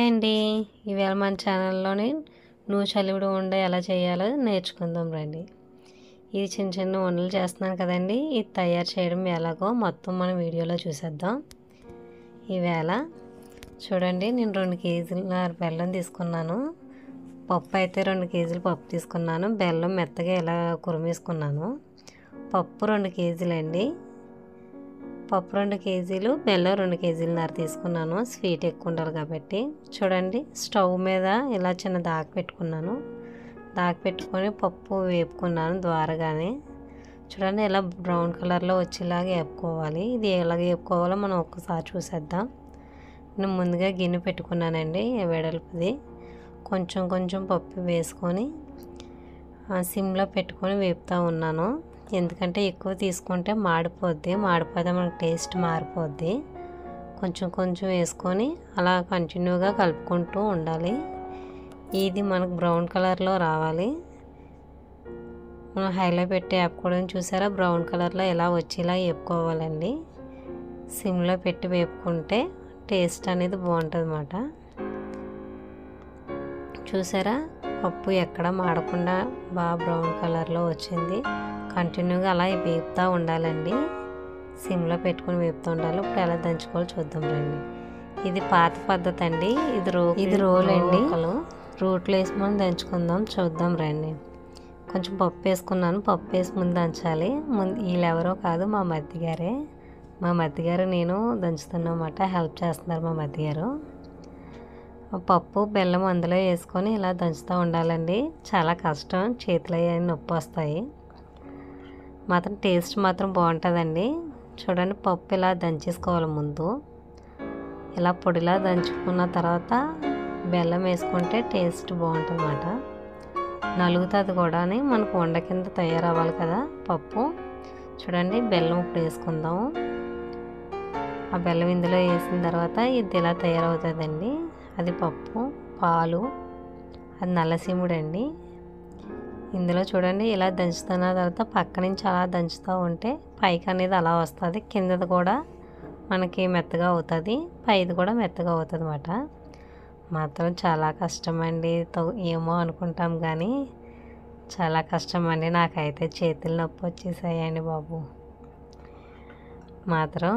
Hi అండి. ఈవేళ మన ఛానల్లోని నూచలివిడి ఉండ ఎలా చేయాలో నేర్చుకుందాం రండి. ఇది చిన్న చిన్న ఉండలు చేస్తున్నాను కదండి. ఇది తయారు చేయడం ఎలాగో మొత్తం మనం వీడియోలో చూసేద్దాం. ఈవేళ చూడండి, నేను 2 కేజీల బెల్లం తీసుకున్నాను. పప్పు అయితే 2 కేజీలు పప్పు తీసుకున్నాను. బెల్లం మెత్తగా ఇలా కురిమేసుకున్నాను. పప్పు 2 కేజీలండి. పప్పు 2 కేజీలు, బెల్లం 2 కేజీలన్నర తీసుకున్నాను. స్వీట్ ఎక్కువ ఉండాలి కాబట్టి. చూడండి, స్టవ్ మీద ఇలా చిన్న దాకా పెట్టుకున్నాను. దాకా పెట్టుకొని పప్పు వేపుకున్నాను ద్వారగానే. చూడండి, ఇలా బ్రౌన్ కలర్లో వచ్చేలాగా వేపుకోవాలి. ఇది ఎలాగ వేపుకోవాలో మనం ఒక్కసారి చూసేద్దాం. నేను ముందుగా గిన్నె పెట్టుకున్నానండి, వెడల్పుది. కొంచెం కొంచెం పప్పు వేసుకొని సిమ్లో పెట్టుకొని వేపుతూ ఉన్నాను. ఎందుకంటే ఎక్కువ తీసుకుంటే మాడిపోద్ది, మాడిపోతే మనకు టేస్ట్ మారిపోద్ది. కొంచెం కొంచెం వేసుకొని అలా కంటిన్యూగా కలుపుకుంటూ ఉండాలి. ఇది మనకు బ్రౌన్ కలర్లో రావాలి. మనం హైలో పెట్టి వేపుకోవడం చూసారా, బ్రౌన్ కలర్లో ఎలా వచ్చేలా వేపుకోవాలండి. సిమ్లో పెట్టి వేపుకుంటే టేస్ట్ అనేది బాగుంటుంది అన్నమాట. చూసారా, పప్పు ఎక్కడ మాడకుండా బాగా బ్రౌన్ కలర్లో వచ్చింది. కంటిన్యూగా అలా వేపుతూ ఉండాలండి. సిమ్లో పెట్టుకుని వేపుతూ ఉండాలి. ఇప్పుడు ఎలా దంచుకోవాలో చూద్దాం రండి. ఇది పాత పద్ధతి అండి. ఇది రోల్ అండి. రోట్లో వేసి మనం దంచుకుందాం, చూద్దాం రండి. కొంచెం పప్పు వేసుకున్నాను. పప్పు వేసి ముందు దంచాలి. వీళ్ళెవరో కాదు, మా మధ్యగారే. మా మధ్యగారు నేను దంచుతున్నమాట, హెల్ప్ చేస్తున్నారు మా మధ్యగారు. పప్పు బెల్లం అందులో వేసుకొని ఇలా దంచుతూ ఉండాలండి. చాలా కష్టం, చేతులు అవి నొప్పి వస్తాయి. మాత్రం టేస్ట్ మాత్రం బాగుంటుందండి. చూడండి, పప్పు ఇలా దంచేసుకోవాలి. ముందు ఇలా పొడిలా దంచుకున్న తర్వాత బెల్లం వేసుకుంటే టేస్ట్ బాగుంటుంది అన్నమాట. నలుగుతుంది కూడా, మనకు వండ కింద తయారవ్వాలి కదా పప్పు. చూడండి, బెల్లం ఇప్పుడు వేసుకుందాము. ఆ బెల్లం ఇందులో వేసిన తర్వాత ఇది ఇలా తయారవుతుందండి. అది పప్పు, పాలు, అది నల్లసీముడు అండి. ఇందులో చూడండి, ఇలా దంచుతున్న తర్వాత పక్క నుంచి అలా దంచుతూ ఉంటే పైకి అనేది అలా వస్తుంది. కిందది కూడా మనకి మెత్తగా అవుతుంది, పైది కూడా మెత్తగా అవుతుంది అన్నమాట. మాత్రం చాలా కష్టం అండి. ఏమో అనుకుంటాం కానీ చాలా కష్టం అండి. నాకైతే చేతులు నొప్పి వచ్చేసాయండి బాబు. మాత్రం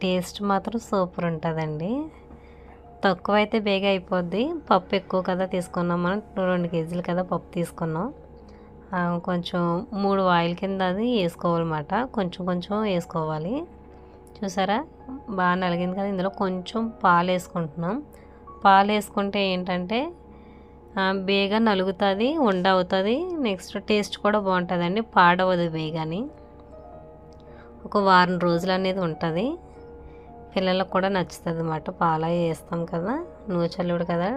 టేస్ట్ మాత్రం సూపర్ ఉంటుందండి. తక్కువ అయితే బేగా అయిపోద్ది. పప్పు ఎక్కువ కదా తీసుకున్నాం, మనం 2 కేజీలు కదా పప్పు తీసుకున్నాం. కొంచెం 3 వాయిల్ కింద అది వేసుకోవాలన్నమాట. కొంచెం కొంచెం వేసుకోవాలి. చూసారా, బాగా నలిగింది కదా. ఇందులో కొంచెం పాలు వేసుకుంటున్నాం. పాలు వేసుకుంటే ఏంటంటే బేగా నలుగుతుంది, ఉండ అవుతుంది. నెక్స్ట్ టేస్ట్ కూడా బాగుంటుందండి, పాడవదు బేగాని. ఒక వారం రోజులు అనేది ఉంటుంది. పిల్లలకు కూడా నచ్చుతుంది అన్నమాట. పాలు వేస్తాం కదా, నూచల్లుడు కదా,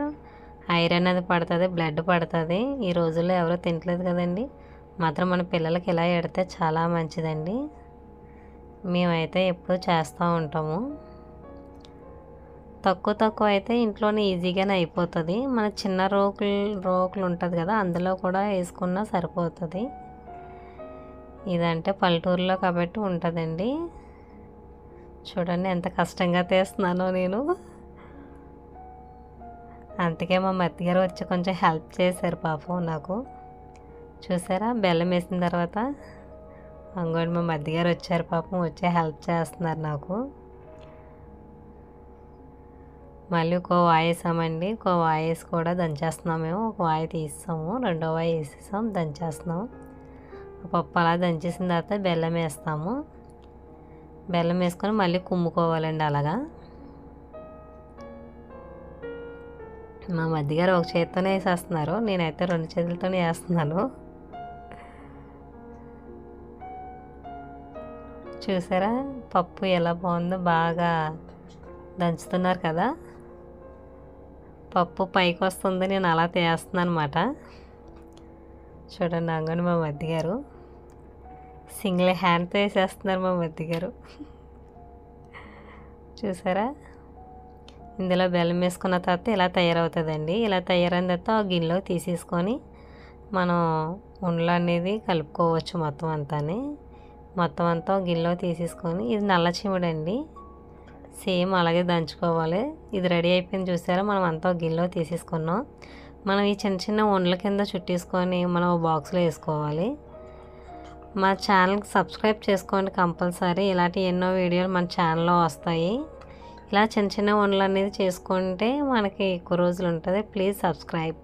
ఐరన్ అది పడుతుంది, బ్లడ్ పడుతుంది. ఈ రోజుల్లో ఎవరో తినట్లేదు కదండి. మాత్రం మన పిల్లలకి ఇలా ఎడితే చాలా మంచిదండి. మేమైతే ఎప్పుడూ చేస్తూ ఉంటాము. తక్కువ అయితే ఇంట్లోనే ఈజీగానే అయిపోతుంది. మన చిన్న రోకులు ఉంటుంది కదా, అందులో కూడా వేసుకున్నా సరిపోతుంది. ఇదంటే పల్లెటూరులో కాబట్టి ఉంటుందండి. చూడండి, ఎంత కష్టంగా తీస్తున్నానో నేను. అందుకే మా మధ్యగారు వచ్చి కొంచెం హెల్ప్ చేశారు పాపం నాకు. చూసారా, బెల్లం వేసిన తర్వాత అంగోని మా మధ్యగారు వచ్చారు పాపం, వచ్చి హెల్ప్ చేస్తున్నారు నాకు. మళ్ళీ ఒక వాయి వేసామండి. ఒక వాయి వేసి కూడా దంచేస్తున్నాం. మేము ఒక వాయి తీసాము, రెండో వాయి వేసేసాం, దంచేస్తున్నాం. పప్పు అలా దంచేసిన తర్వాత బెల్లం వేస్తాము. బెల్లం వేసుకొని మళ్ళీ కుమ్ముకోవాలండి అలాగా. మా మధ్యగారు ఒక చేతితోనే వేసేస్తున్నారు, నేనైతే 2 చేతులతోనే వేస్తున్నాను. చూసారా, పప్పు ఎలా బాగుందో, బాగా దంచుతున్నారు కదా. పప్పు పైకి వస్తుంది, నేను అలా తీస్తున్నాను అన్నమాట. చూడండి, అంగని మా మధ్యగారు సింగిల్ హ్యాండ్తో వేసేస్తున్నారు మా మధ్యగారు. చూసారా, ఇందులో బెల్లం వేసుకున్న తర్వాత ఇలా తయారవుతుందండి. ఇలా తయారైన తర్వాత ఆ గిన్నెలో తీసేసుకొని మనం ఉండలు అనేది కలుపుకోవచ్చు. మొత్తం అంతా గిన్నెలో తీసేసుకొని, ఇది నల్ల చీముడు అండి. సేమ్ అలాగే దంచుకోవాలి. ఇది రెడీ అయిపోయింది చూసారా, మనం అంతా గిన్నెలో తీసేసుకున్నాం. మనం ఈ చిన్న చిన్న ఉండల కింద చుట్టేసుకొని మనం బాక్స్లో వేసుకోవాలి. మా ఛానల్కి సబ్స్క్రైబ్ చేసుకోండి కంపల్సరీ. ఇలాంటి ఎన్నో వీడియోలు మన ఛానల్లో వస్తాయి. ఇలా చిన్న చిన్న ఉండలు అనేది చేసుకుంటే మనకి ఎక్కువ రోజులు ఉంటుంది. Please subscribe.